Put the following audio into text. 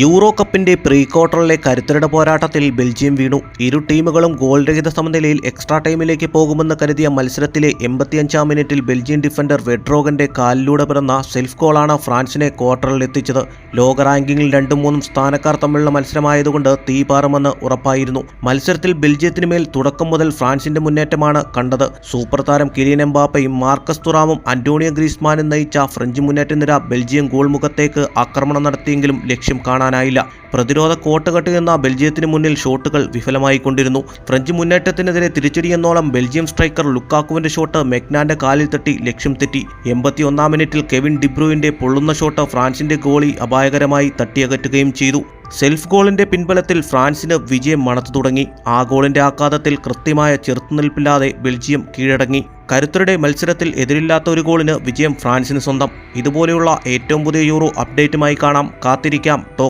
Euro കപ്പിന്റെ pre ക്വാർട്ടറിലെ കരുത്തരുടെ പോരാട്ടത്തിൽ Belgium വീണു. ഇരു ടീമുകളും ഗോൾ രഹിത സമനിലയിൽ എക്സ്ട്രാ ടൈമിലേക്ക് പോകുമെന്ന് കരുതിയ മത്സരത്തിലെ 85-ാം മിനിറ്റിൽ ബെൽജിയൻ ഡിഫൻഡർ വെഡ്രോഗന്റെ കാലിലൂടെ പിറന്ന സെൽഫ് ഗോളാണ് ഫ്രാൻസിനെ ക്വാർട്ടറിൽ എത്തിച്ചത്. ലോക റാങ്കിങ്ങിൽ 2-3 സ്ഥാനക്കാർ തമ്മിലുള്ള മത്സരമായതുകൊണ്ട് തീപാറുമെന്ന് ഉറപ്പായിരുന്നു. മത്സരത്തിൽ ബെൽജിയത്തിന് മേൽ തുടക്കം മുതൽ ഫ്രാൻസിന്റെ മുന്നേറ്റമാണ് കണ്ടത്. സൂപ്പർ താരം കിലിയൻ എംബാപ്പയും മാർക്കസ് തുറാമും അന്റോണിയോ ഗ്രീസ്മാനും നയിച്ച ഫ്രഞ്ച് മുന്നേറ്റ നിര ബെൽജിയം ഗോൾ മുഖത്തേക്ക് ആക്രമണം നടത്തിയെങ്കിലും ലക്ഷ്യം കാണാനായില്ല. പ്രതിരോധ കോട്ട കെട്ടിനിന്ന ബെൽജിയത്തിന് മുന്നിൽ ഷോട്ടുകൾ വിഫലമായിക്കൊണ്ടിരുന്നു. ഫ്രഞ്ച് മുന്നേറ്റത്തിനെതിരെ തിരിച്ചടിയെന്നോളം ബെൽജിയം സ്ട്രൈക്കർ ലുക്കാക്കുവിന്റെ ഷോട്ട് മെഗ്നാന്റെ കാലിൽ തട്ടി ലക്ഷ്യം തെറ്റി. 81-ാം മിനിറ്റിൽ കെവിൻ ഡിബ്രൂയിന്റെ പൊള്ളുന്ന ഷോട്ട് ഫ്രാൻസിന്റെ ഗോളി അപായകരമായി തട്ടിയകറ്റുകയും ചെയ്തു. സെൽഫ് ഗോളിന്റെ പിൻബലത്തിൽ ഫ്രാൻസിന് വിജയം മണത്തു തുടങ്ങി. ആ ഗോളിന്റെ ആഘാതത്തിൽ കൃത്യമായ ചെറുത്തുനിൽപ്പില്ലാതെ ബെൽജിയം കീഴടങ്ങി. കരുത്തരുടെ മത്സരത്തിൽ എതിരില്ലാത്ത ഒരു ഗോളിന് വിജയം ഫ്രാൻസിന് സ്വന്തം. ഇതുപോലെയുള്ള ഏറ്റവും പുതിയ യൂറോ അപ്ഡേറ്റുമായി കാണാം. കാത്തിരിക്കാം.